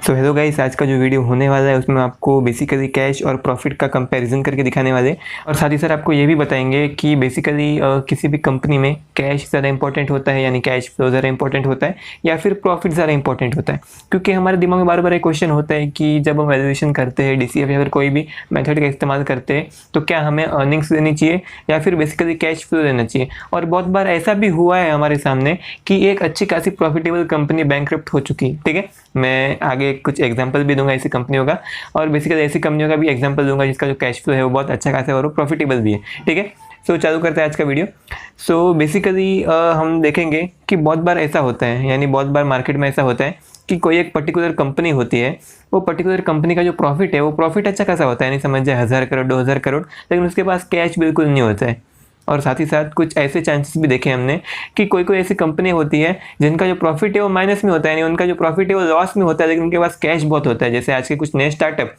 So hello guys, आज का जो वीडियो होने वाला है उसमें आपको बेसिकली कैश और प्रॉफिट का कंपैरिजन करके दिखाने वाले और साथ ही साथ आपको ये भी बताएंगे कि बेसिकली किसी भी कंपनी में कैश ज़्यादा इंपॉर्टेंट होता है, यानी कैश फ्लो ज़्यादा इंपॉर्टेंट होता है या फिर प्रॉफिट ज़्यादा इंपॉर्टेंट होता है। क्योंकि हमारे दिमाग में बार बार एक क्वेश्चन होता है कि जब हम वैल्यूएशन करते हैं, DCF या फिर कोई भी मेथड का इस्तेमाल करते हैं, तो क्या हमें अर्निंग्स देनी चाहिए या फिर बेसिकली कैश फ्लो देना चाहिए। और बहुत बार ऐसा भी हुआ है हमारे सामने कि एक अच्छी खासी प्रॉफिटेबल कंपनी बैंकरप्ट हो चुकी। ठीक है, मैं आगे कुछ एग्जांपल भी दूंगा ऐसी कंपनियों का, और बेसिकली ऐसी कंपनियों का भी एग्जांपल दूंगा जिसका जो कैश फ्लो है वो बहुत अच्छा खासा है और वो प्रॉफिटेबल भी है। ठीक है, सो चालू करते हैं आज का वीडियो। सो बेसिकली हम देखेंगे कि बहुत बार ऐसा होता है, यानी बहुत बार मार्केट में ऐसा होता है कि कोई एक पर्टिकुलर कंपनी होती है, वो पर्टिकुलर कंपनी का जो प्रॉफिट है वो प्रॉफिट अच्छा खासा होता है, यानी समझ जाए 1000 करोड़ 2000 करोड़, लेकिन उसके पास कैश बिल्कुल नहीं होता है। और साथ ही साथ कुछ ऐसे चांसेस भी देखे हमने कि कोई कोई ऐसी कंपनी होती है जिनका जो प्रॉफिट है वो माइनस में होता है, यानी उनका जो प्रॉफिट है वो लॉस में होता है, लेकिन उनके पास कैश बहुत होता है, जैसे आज के कुछ नए स्टार्टअप।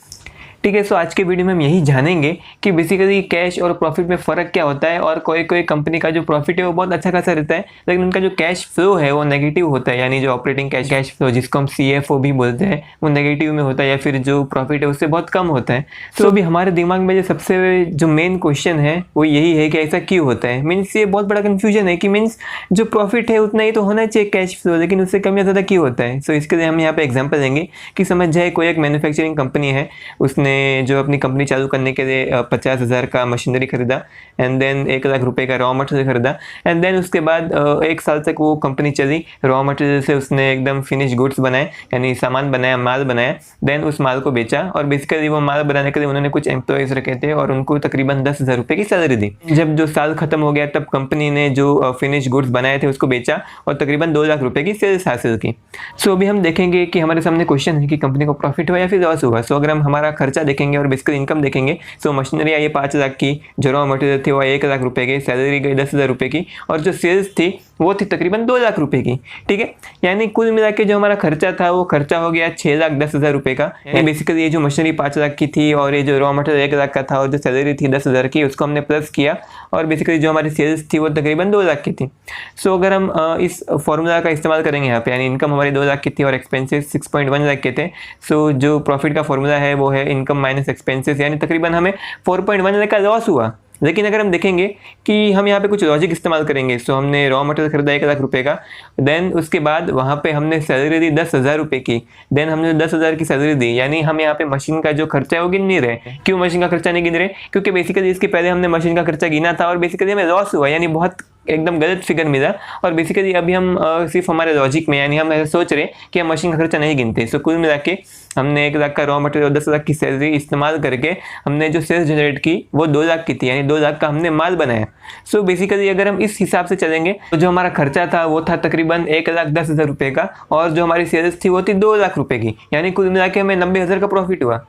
ठीक है, सो आज के वीडियो में हम यही जानेंगे कि बेसिकली कैश और प्रॉफिट में फ़र्क क्या होता है, और कोई कोई कंपनी का जो प्रॉफिट है वो बहुत अच्छा खासा रहता है लेकिन उनका जो कैश फ्लो है वो नेगेटिव होता है, यानी जो ऑपरेटिंग कैश फ्लो जिसको हम CFO भी बोलते हैं वो नेगेटिव में होता है, या फिर जो प्रॉफिट है उससे बहुत कम होता है। सो अभी हमारे दिमाग में जो सबसे जो मेन क्वेश्चन है वो यही है कि ऐसा क्यों होता है। मीन्स ये बहुत बड़ा कन्फ्यूजन है कि मीन्स जो प्रॉफिट है उतना ही तो होना चाहिए कैश फ्लो, लेकिन उससे कम या ज़्यादा क्यों होता है। सो इसके लिए हम यहाँ पे एग्जाम्पल देंगे कि समझ जाए कोई एक मैन्युफैक्चरिंग कंपनी है, उसने जो अपनी कंपनी चालू करने के लिए 50,000 का मशीनरी खरीदा, एंड देन 1 लाख रुपए का रॉ मटेरियल खरीदा, एंड देन उसके बाद 1 साल तक वो कंपनी चली। रॉ मटेरियल से उसने एकदम फिनिश गुड्स बनाए, यानी सामान बनाया, माल बनाया, देन उस माल को बेचा, और बेसिकली वो माल बनाने के लिए उन्होंने कुछ एम्प्लॉयज़ रखे थे और उनको तकरीबन 10,000 रुपये की सैलरी दी। जब जो साल खत्म हो गया तब कंपनी ने जो फिनिश गुड्स बनाए थे उसको बेचा और तकरीबन 2 लाख रुपये की सेल्स हासिल की। सो अभी हम देखेंगे कि हमारे सामने क्वेश्चन है कि कंपनी को प्रॉफिट हुआ या फिर लॉस हुआ। सो अगर हम हमारा खर्चा देखेंगे और बेसिकली इनकम देखेंगे, सो मशीनरी आई 5 लाख की, जो रॉ मटेरियल थी वो 1 लाख रुपए की, सैलरी गई 10,000 रुपये की, और जो सेल्स थी वो थी तकरीबन 2 लाख रुपए की। ठीक है, यानी कुल मिला के जो हमारा खर्चा था वो खर्चा हो गया 6,10,000 रुपये का। यानी बेसिकली ये जो मशीनरी 5 लाख की थी और ये जो रॉ मटेरियल 1 लाख का था और जो सैलरी थी 10,000 की, उसको हमने प्लस किया, और बेसिकली जो हमारी सेल्स थी वो तकरीबन 2 लाख की थी। सो अगर हम इस फॉर्मूला का इस्तेमाल करेंगे यहाँ पे, यानी इनकम हमारी 2 लाख की थी और एक्सपेंसेस 6.1 लाख के थे, सो जो प्रॉफिट का फॉर्मूला है वो है इनकम माइनस एक्सपेंसेस, यानी तकरीबन हमें 4.1 लाख का लॉस हुआ। लेकिन अगर हम देखेंगे कि हम यहाँ पे कुछ लॉजिक इस्तेमाल करेंगे, सो हमने रॉ मटेरियल खरीदा 1 लाख रुपए का, देन उसके बाद वहाँ पे हमने सैलरी दी 10,000 रुपये की, देन हमने 10,000 की सैलरी दी, यानी हम यहाँ पे मशीन का जो खर्चा है वो गिन नहीं रहे। क्यों मशीन का खर्चा नहीं गिन रहे? क्योंकि बेसिकली इसके पहले हमने मशीन का खर्चा गिना था और बेसिकली हमें लॉस हुआ, यानी बहुत एकदम गलत फिगर मिला। और बेसिकली अभी हम सिर्फ हमारे लॉजिक में, यानी हम ऐसा सोच रहे कि हम मशीन का खर्चा नहीं गिनते। सो कुल मिला के हमने 1 लाख का रॉ मटेरियल और 10 लाख की सैलरी इस्तेमाल करके हमने जो सेल्स जनरेट की वो 2 लाख की थी, यानी 2 लाख का हमने माल बनाया। सो बेसिकली अगर हम इस हिसाब से चलेंगे तो जो हमारा खर्चा था वो था तकरीबन 1,10,000 रुपये का, और जो हमारी सेल्स थी वो थी 2 लाख रुपये की, यानी कुल मिला के हमें 90,000 का प्रॉफिट हुआ।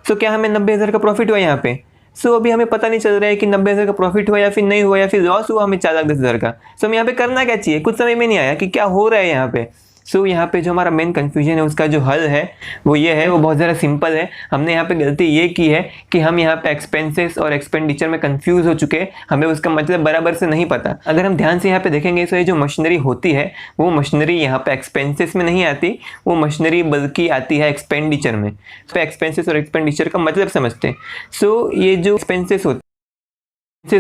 सो क्या हमें 90,000 का प्रॉफिट हुआ यहाँ पे? सो अभी हमें पता नहीं चल रहा है कि 90,000 का प्रॉफिट हुआ या फिर नहीं हुआ, या फिर लॉस हुआ हमें 4,10,000 का। सो हम यहाँ पे करना क्या चाहिए, कुछ समझ में नहीं आया कि क्या हो रहा है यहाँ पे। सो यहाँ पे जो हमारा मेन कंफ्यूजन है उसका जो हल है वो ये है, वो बहुत ज़्यादा सिंपल है। हमने यहाँ पे गलती ये की है कि हम यहाँ पे एक्सपेंसेस और एक्सपेंडिचर में कंफ्यूज हो चुके हैं, हमें उसका मतलब बराबर से नहीं पता। अगर हम ध्यान से यहाँ पे देखेंगे तो ये जो मशीनरी होती है वो मशीनरी यहाँ पे एक्सपेंसेस में नहीं आती, वो मशीनरी बल्कि आती है एक्सपेंडिचर में। तो एक्सपेंसेस और एक्सपेंडिचर का मतलब समझते हैं। सो ये जो एक्सपेंसेस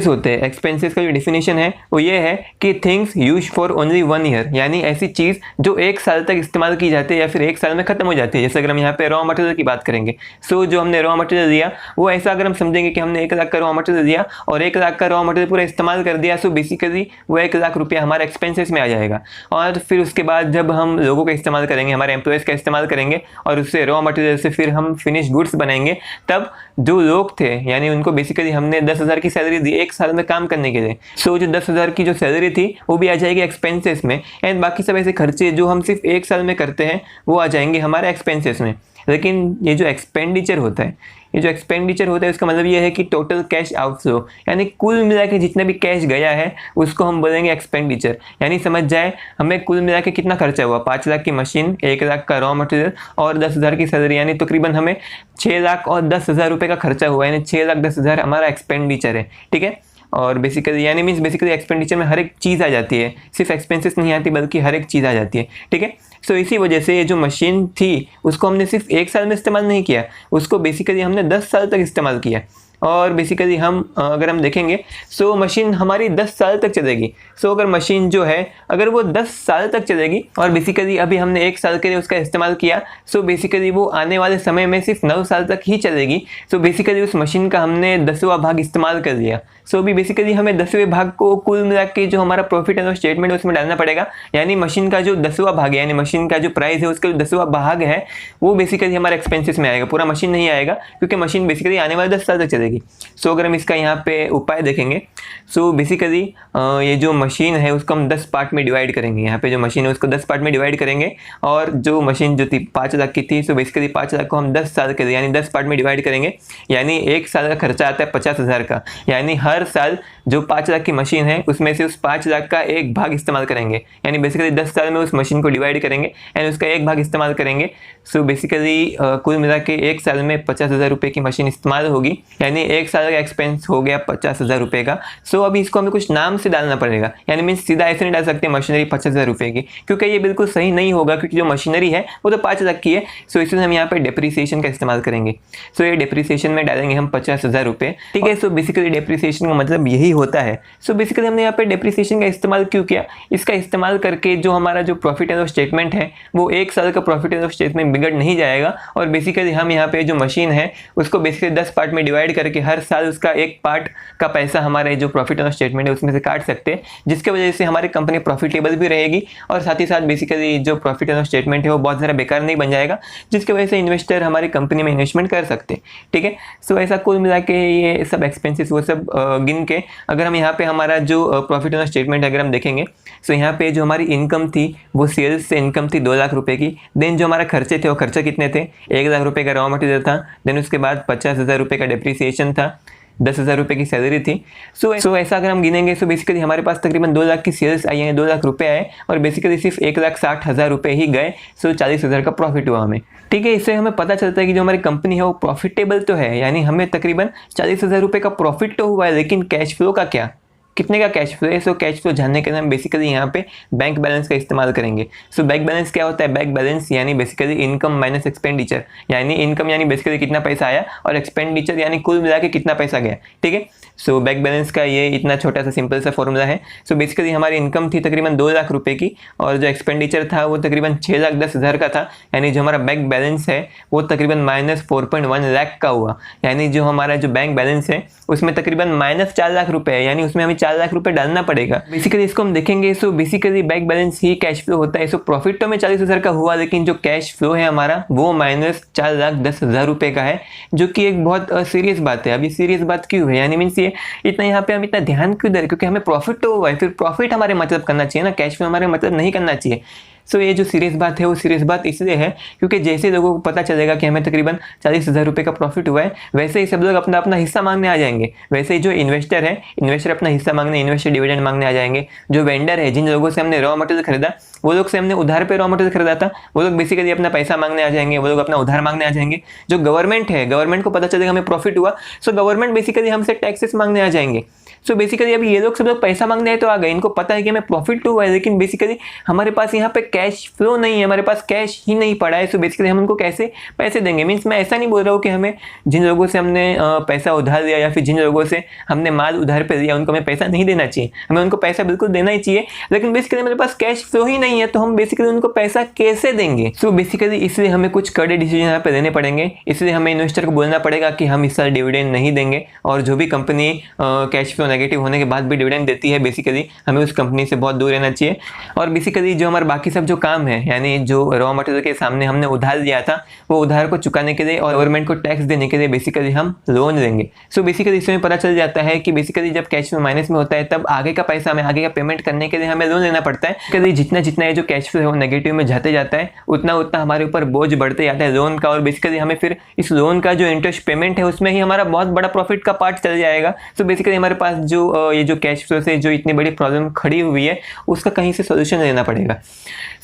होते हैं, एक्सपेंसेस का जो डिफिनेशन है वो ये है कि things use for only 1 year, यानी ऐसी चीज़ जो 1 साल तक इस्तेमाल की जाती है या फिर 1 साल में खत्म हो जाती है। जैसे अगर हम यहाँ पे रॉ मटेरियल की बात करेंगे, सो जो हमने रॉ मटेरियल दिया वो ऐसा अगर हम समझेंगे कि हमने 1 लाख का रॉ मटेरियल दिया और 1 लाख का रॉ मटेरियल पूरा इस्तेमाल कर दिया, सो बेसिकली वो 1 लाख रुपया हमारे एक्सपेंसेस में आ जाएगा। और फिर उसके बाद जब हम लोगों का इस्तेमाल करेंगे, हमारे एम्प्लॉयज़ का इस्तेमाल करेंगे और उससे रॉ मटेरियल से फिर हम फिनिश गुड्स बनाएंगे, तब जो लोग थे यानी उनको बेसिकली हमने 10,000 की सैलरी दी 1 साल में काम करने के लिए। सो जो 10,000 की जो सैलरी थी वो भी आ जाएगी एक्सपेंसेस में, एंड बाकी सब ऐसे खर्चे जो हम सिर्फ 1 साल में करते हैं वो आ जाएंगे हमारे एक्सपेंसेस में। लेकिन ये जो एक्सपेंडिचर होता है उसका मतलब ये है कि टोटल कैश आउटफ्लो, यानी कुल मिला के जितना भी कैश गया है उसको हम बोलेंगे एक्सपेंडिचर। यानी समझ जाए हमें कुल मिला के कितना खर्चा हुआ, 5 लाख की मशीन, 1 लाख का रॉ मटेरियल और 10,000 की सैलरी, यानी तकरीबन हमें 6 लाख और 10,000 रुपये का खर्चा हुआ, यानी 6,10,000 हमारा एक्सपेंडिचर है। ठीक है, और बेसिकली यानी मीन्स बेसिकली एक्सपेंडिचर में हर एक चीज़ आ जाती है, सिर्फ एक्सपेंसेस नहीं आती बल्कि हर एक चीज़ आ जाती है, ठीक है। सो इसी वजह से ये जो मशीन थी उसको हमने सिर्फ 1 साल में इस्तेमाल नहीं किया, उसको बेसिकली हमने 10 साल तक इस्तेमाल किया। और बेसिकली अगर हम देखेंगे सो मशीन हमारी 10 साल तक चलेगी। सो अगर मशीन जो है अगर वो 10 साल तक चलेगी और बेसिकली अभी हमने 1 साल के लिए उसका इस्तेमाल किया, सो बेसिकली वो आने वाले समय में सिर्फ 9 साल तक ही चलेगी। सो बेसिकली उस मशीन का हमने 10वां भाग इस्तेमाल कर लिया। सो अभी बेसिकली हमें 10वें भाग को कुल मिला के जो हमारा प्रॉफिट एंड लॉस स्टेटमेंट है उसमें डालना पड़ेगा, यानी मशीन का जो 10वां भाग है, यानी मशीन का जो प्राइस है उसका जो 10वां भाग है वो बेसिकली हमारे एक्सपेंसेस में आएगा, पूरा मशीन नहीं आएगा क्योंकि मशीन बेसिकली आने वाले 10 साल तक चलेगी। सो अगर हम इसका यहाँ पे उपाय देखेंगे, सो बेसिकली ये जो मशीन है उसको हम 10 पार्ट में डिवाइड करेंगे। यहाँ पे जो मशीन है उसको 10 पार्ट में डिवाइड करेंगे और जो मशीन जो थी 5 लाख की थी, सो बेसिकली 5 लाख को हम 10 साल के लिए यानी 10 पार्ट में डिवाइड करेंगे, यानी 1 साल का खर्चा आता है 50,000 का, यानी हर साल जो 5 लाख की मशीन है उसमें से उस 5 लाख का एक भाग इस्तेमाल करेंगे, यानी बेसिकली 10 साल में उस मशीन को डिवाइड करेंगे एंड उसका एक भाग इस्तेमाल करेंगे। सो बेसिकली कुल मिला के 1 साल में 50,000 रुपये की मशीन इस्तेमाल होगी, यानी 1 साल का एक्सपेंस हो गया 50,000 रुपये का। सो अभी इसको हमें कुछ नाम से डालना पड़ेगा, यानी मीन सीधा ऐसे नहीं डाल सकते मशीनरी 50,000 रुपये की, क्योंकि ये बिल्कुल सही नहीं होगा क्योंकि जो मशीनरी है वो तो 5 लाख की है। सो इसलिए हम यहाँ पे डेप्रीसिएशन का इस्तेमाल करेंगे। सो ये डेप्रीसिएशन में डालेंगे हम 50,000 रुपये, ठीक है। सो बेसिकली डेप्रीसिएशन का मतलब यही होता है। सो बेसिकली हमने यहाँ पे डेप्रीसिएशन का इस्तेमाल क्यों किया, इसका इस्तेमाल करके जो हमारा जो प्रॉफिट एंड लॉस स्टेटमेंट है वो 1 साल का प्रॉफिट एंड लॉस स्टेटमेंट बिगड़ नहीं जाएगा। और बेसिकली हम यहाँ पे जो मशीन है उसको बेसिकली 10 पार्ट में डिवाइड करके हर साल उसका एक पार्ट का पैसा हमारे जो प्रॉफिट एंड लॉस स्टेटमेंट है उसमें से काट सकते हैं, जिसकी वजह से हमारी कंपनी प्रॉफिटेबल भी रहेगी और साथ ही साथ बेसिकली जो प्रॉफिट एंड लॉस स्टेटमेंट है वो बहुत ज़्यादा बेकार नहीं बन जाएगा, जिसकी वजह से इन्वेस्टर हमारी कंपनी में इन्वेस्टमेंट कर सकते हैं, ठीक है। सो ऐसा कुल मिला के ये सब एक्सपेंसेस वो सब गिन के अगर हम यहाँ पे हमारा जो प्रॉफिट एंड लॉस स्टेटमेंट अगर हम देखेंगे, सो यहाँ पे जो हमारी इनकम थी वो सेल्स से इनकम थी 2 लाख रुपए की। देन जो हमारा खर्चे थे वो खर्चे कितने थे, 1 लाख रुपए का रॉ मटेरियल था। देन उसके बाद 50,000 रुपये का डेप्रीसिएशन था, 10,000 रुपये की सैलरी थी। सो ऐसा अगर हम गिनेंगे सो बेसिकली हमारे पास तकरीबन 2 लाख की सेल्स आई है, 2 लाख रुपए आए और बेसिकली सिर्फ 1,60,000 रुपये ही गए। सो 40,000 का प्रॉफिट हुआ हमें, ठीक है। इससे हमें पता चलता है कि जो हमारी कंपनी है वो प्रॉफिटेबल तो है, यानी हमें तकरीबन 40,000 रुपये का प्रॉफिट तो हुआ है, लेकिन कैश फ्लो का क्या, कितने का कैश फ्लो है। सो कैश फ्लो जानने के लिए हम बेसिकली यहाँ पे बैंक बैलेंस का इस्तेमाल करेंगे। सो बैंक बैलेंस क्या होता है, बैंक बैलेंस यानी बेसिकली इनकम माइनस एक्सपेंडिचर, यानी इनकम यानी बेसिकली कितना पैसा आया और एक्सपेंडिचर यानी कुल मिला के कितना पैसा गया, ठीक है। सो बैंक बैलेंस का ये इतना छोटा सा सिंपल सा फॉर्मूला है। सो बेसिकली हमारी इनकम थी तकरीबन 2 लाख रुपए की और जो एक्सपेंडिचर था वो तकरीबन 6,10,000 का था, यानी जो हमारा बैंक बैलेंस है वो तकरीबन माइनस 4.1 लाख का हुआ, यानी जो हमारा जो बैंक बैलेंस है उसमें तकरीबन माइनस 4 लाख रुपए है, यानी उसमें हमें 4 लाख रुपए डालना पड़ेगा। बेसिकली इसको हम देखेंगे सो बेसिकली बैंक बैलेंस ही कैश फ्लो होता है। सो प्रॉफिट तो हमें 40,000 का हुआ, लेकिन जो कैश फ्लो है हमारा वो माइनस 4,10,000 रुपए का है, जो कि एक बहुत सीरियस बात है। अब ये सीरियस बात क्यों है, यानी मीन्स ये इतना यहाँ पे हम इतना ध्यान क्यों दे रहे, क्योंकि हमें प्रॉफिट तो हुआ है, फिर प्रॉफिट हमारे मतलब करना चाहिए ना, कैश फ्लो हमारे मतलब नहीं करना चाहिए। सो ये जो सीरियस बात है वो सीरियस बात इसलिए है क्योंकि जैसे लोगों को पता चलेगा कि हमें तकरीबन 40,000 रुपये का प्रॉफिट हुआ है, वैसे ही सब लोग अपना अपना हिस्सा मांगने आ जाएंगे। वैसे ही जो इन्वेस्टर है, इन्वेस्टर अपना हिस्सा मांगने, इन्वेस्टर डिविडेंड मांगने आ जाएंगे। जो वेंडर है, जिन लोगों से हमने रॉ मटेरियल खरीदा, वो लोग से हमने उधार पे रॉ मटेरियल खरीदा था, वो लोग बेसिकली अपना पैसा मांगने आ जाएंगे, वो लोग अपना उधार मांगने आ जाएंगे। जो गवर्नमेंट है, गवर्नमेंट को पता चलेगा हमें प्रॉफिट हुआ, सो गवर्नमेंट बेसिकली हमसे टैक्सेस मांगने आ जाएंगे। सो बेसिकली अभी ये लोग सब लोग पैसा मांगने आए तो आ गए, इनको पता है कि हमें प्रॉफिट तो हुआ है, लेकिन बेसिकली हमारे पास यहाँ पे कैश फ्लो नहीं है, हमारे पास कैश ही नहीं पड़ा है। सो बेसिकली हम उनको कैसे पैसे देंगे, मीन्स मैं ऐसा नहीं बोल रहा हूँ कि हमें जिन लोगों से हमने पैसा उधार लिया या फिर जिन लोगों से हमने माल उधार पे लिया उनको हमें पैसा नहीं देना चाहिए, हमें उनको पैसा बिल्कुल देना ही चाहिए, लेकिन बेसिकली हमारे पास कैश फ्लो ही नहीं है, तो हम बेसिकली उनको पैसा कैसे देंगे। सो बेसिकली इसलिए हमें कुछ कड़े डिसीजन यहाँ पे लेने पड़ेंगे, इसलिए हमें इन्वेस्टर को बोलना पड़ेगा कि हम इस साल डिविडेंड नहीं देंगे, और जो भी कंपनी कैश फ्लो नेगेटिव होने के बाद भी डिविडेंड देती है बेसिकली हमें उस कंपनी से बहुत दूर रहना चाहिए। और बेसिकली जो हमारे बाकी सब जो काम है, यानी जो रॉ मटेरियल के सामने हमने उधार लिया था, वो उधार को चुकाने के लिए और गवर्नमेंट को टैक्स देने के लिए बेसिकली हम लोन लेंगे। सो बेसिकली इसमें पता चल जाता है कि बेसिकली जब कैश फ्लो माइनस में होता है तब आगे का पैसा हमें आगे का पेमेंट करने के लिए हमें लोन लेना पड़ता है। कभी जितना जितना ये जो कैश फ्लो है वो नेगेटिव में जाते जाता है, उतना उतना हमारे ऊपर बोझ बढ़ते जाता है लोन का, और बेसिकली हमें फिर इस लोन का जो इंटरेस्ट पेमेंट है उसमें ही हमारा बहुत बड़ा प्रॉफिट का पार्ट चल जाएगा। सो बेसिकली हमारे पास जो ये जो कैश फ्लो से जो इतनी बड़ी प्रॉब्लम खड़ी हुई है उसका कहीं से सोल्यूशन लेना पड़ेगा।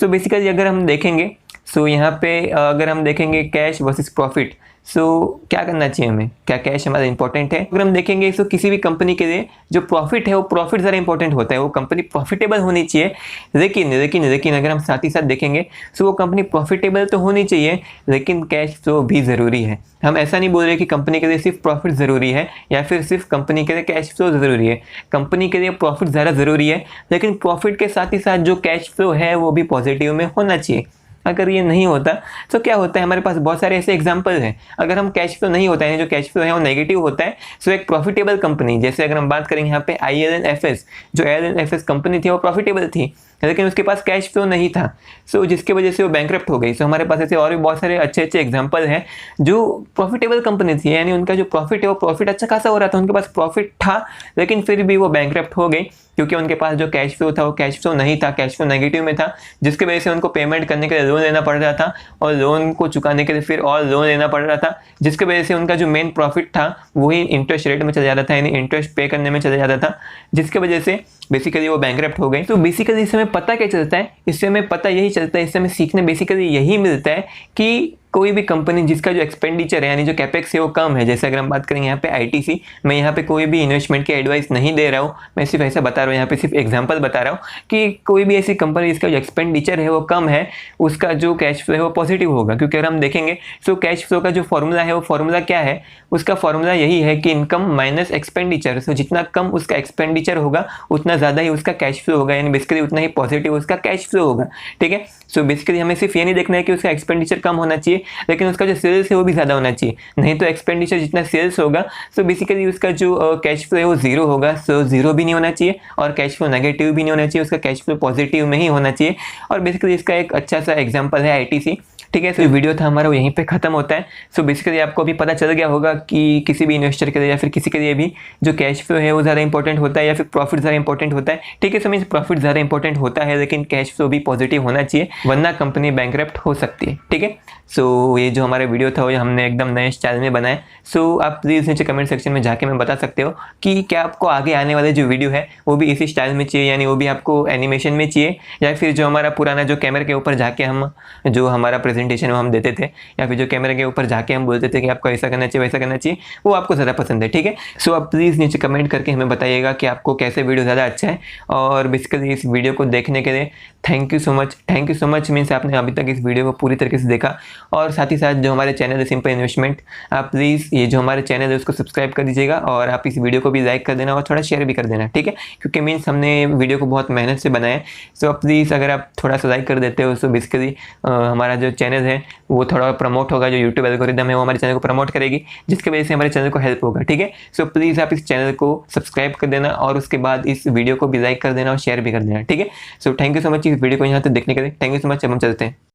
सो बेसिकली अगर हम देखेंगे सो यहाँ पे अगर हम देखेंगे कैश वर्सेस प्रॉफिट, सो क्या करना चाहिए हमें, क्या कैश हमारा इंपॉर्टेंट है? अगर हम देखेंगे तो किसी भी कंपनी के लिए जो प्रॉफिट है वो प्रॉफिट ज़्यादा इंपॉर्टेंट होता है, वो कंपनी प्रॉफिटेबल होनी चाहिए। लेकिन अगर हम साथ ही साथ देखेंगे तो वो कंपनी प्रॉफिटेबल तो होनी चाहिए, लेकिन कैश फ्लो भी ज़रूरी है। हम ऐसा नहीं बोल रहे कि कंपनी के लिए सिर्फ प्रॉफिट ज़रूरी है या फिर सिर्फ कंपनी के लिए कैश फ्लो ज़रूरी है। कंपनी के लिए प्रॉफिट ज़्यादा ज़रूरी है, लेकिन प्रॉफिट के साथ ही साथ जो कैश फ्लो है वो भी पॉजिटिव में होना चाहिए। अगर ये नहीं होता तो क्या होता है, हमारे पास बहुत सारे ऐसे एग्जांपल हैं। अगर हम कैश फ्लो नहीं होता है, जो कैश फ्लो है वो नेगेटिव होता है, सो एक प्रॉफिटेबल कंपनी, जैसे अगर हम बात करेंगे यहाँ पे ILNFS, जो ILNFS कंपनी थी वो प्रॉफिटेबल थी, लेकिन उसके पास कैश फ्लो नहीं था, सो जिसकी वजह से वो बैंकरप्ट हो गई। सो हमारे पास ऐसे और भी बहुत सारे अच्छे अच्छे एग्जांपल हैं जो प्रॉफिटेबल कंपनी थी, यानी उनका जो प्रॉफिट है वो प्रॉफिट अच्छा खासा हो रहा था, उनके पास प्रॉफिट था, लेकिन फिर भी वो बैंकरप्ट हो गई क्योंकि उनके पास जो कैश फ्लो था वो कैश फ्लो नहीं था, कैश फ्लो नेगेटिव में था, जिसकी वजह से उनको पेमेंट करने के लिए लोन लेना पड़ रहा था और लोन को चुकाने के लिए फिर और लोन लेना पड़ रहा था, जिसकी वजह से उनका जो मेन प्रॉफिट था वही इंटरेस्ट रेट में चला जाता था, यानी इंटरेस्ट पे करने में चला जाता था, जिसकी वजह से बेसिकली वो बैंकरप्ट हो गई। तो बेसिकली इससे हमें पता क्या चलता है, इससे हमें पता यही चलता है, इससे हमें सीखने बेसिकली यही मिलता है कि कोई भी कंपनी जिसका जो एक्सपेंडिचर है यानी जो कैपेक्स है वो कम है, जैसे अगर हम बात करेंगे यहाँ पे ITC, मैं यहाँ पे कोई भी इन्वेस्टमेंट की एडवाइस नहीं दे रहा हूँ, मैं सिर्फ ऐसा बता रहा हूँ, यहाँ पे सिर्फ एग्जांपल बता रहा हूँ कि कोई भी ऐसी कंपनी जिसका जो एक्सपेंडिचर है वो कम है, उसका जो कैश फ्लो है वो पॉजिटिव होगा। क्योंकि अगर हम देखेंगे तो कैश फ्लो का जो फॉर्मूला है वो फॉर्मूला क्या है, उसका फॉर्मूला यही है कि इनकम माइनस एक्सपेंडिचर। सो जितना कम उसका एक्सपेंडिचर होगा उतना ज़्यादा ही उसका कैश फ्लो होगा, यानी बेसिकली उतना ही पॉजिटिव उसका कैश फ्लो होगा। ठीक है, सो बेसिकली हमें सिर्फ ये नहीं देखना है कि उसका एक्सपेंडिचर कम होना चाहिए, लेकिन उसका जो सेल्स है वो भी ज़्यादा होना चाहिए। नहीं तो एक्सपेंडिचर जितना सेल्स होगा सो बेसिकली उसका जो कैश फ्लो है वो जीरो होगा, सो जीरो भी नहीं होना चाहिए और कैश फ्लो नेगेटिव भी नहीं होना चाहिए, उसका कैश फ्लो पॉजिटिव में ही होना चाहिए। और बेसिकली इसका एक अच्छा सा एग्जांपल है ITC। ठीक है, तो वीडियो था हमारा वो यहीं पे खत्म होता है। सो बेसिकली आपको अभी पता चल गया होगा कि किसी भी इन्वेस्टर के लिए या फिर किसी के लिए भी जो कैश फ्लो है वो ज़्यादा इंपॉर्टेंट होता है या फिर प्रॉफिट ज़्यादा इंपॉर्टेंट होता है। ठीक है, सो मीन्स प्रॉफिट ज़्यादा इंपॉर्टेंट होता है, लेकिन कैश फ्लो भी पॉजिटिव होना चाहिए, वरना कंपनी बैंकरप्ट हो सकती है। ठीक है, सो ये जो हमारा वीडियो था वो हमने एकदम नए स्टाइल में बनाया। सो आप प्लीज़ नीचे कमेंट सेक्शन में जाके मैं बता सकते हो कि क्या आपको आगे आने वाले जो वीडियो है वो भी इसी स्टाइल में चाहिए, यानी वो भी आपको एनिमेशन में चाहिए, या फिर जो हमारा पुराना जो कैमरे के ऊपर जाके हम जो हमारा प्रेजेंटेशन हम देते थे, या फिर जो कैमरे के ऊपर जाके हम बोलते थे कि आपको ऐसा करना चाहिए वैसा करना चाहिए, वो आपको ज़्यादा पसंद है। ठीक है, सो आप प्लीज़ नीचे कमेंट करके हमें बताइएगा कि आपको कैसे वीडियो ज़्यादा अच्छा है। और बेसिकली इस वीडियो को देखने के लिए thank you so much. Thank you so much means आपने अभी तक इस वीडियो को पूरी तरीके से देखा। और साथ ही साथ जो हमारे चैनल है सिंपल इन्वेस्टमेंट, आप प्लीज़ ये जो हमारे चैनल है उसको सब्सक्राइब कर दीजिएगा और आप इस वीडियो को भी लाइक कर देना और थोड़ा शेयर भी कर देना। ठीक है, क्योंकि मीन्स हमने वीडियो को बहुत मेहनत से बनाया है। सो प्लीज़ अगर आप थोड़ा सा लाइक कर देते हो तो बेसिकली हमारा जो चैनल है वो थोड़ा प्रमोट होगा, जो यूट्यूब एल्गोरिदम है वो हमारे चैनल को प्रमोट करेगी, जिसकी वजह से हमारे चैनल को हेल्प होगा। ठीक है, सो प्लीज़ आप इस चैनल को सब्सक्राइब कर देना और उसके बाद इस वीडियो को भी लाइक कर देना और शेयर भी कर देना। ठीक है, so thank you so much इस वीडियो को यहाँ तक देखने के लिए। Thank you so much. अब हम चलते हैं।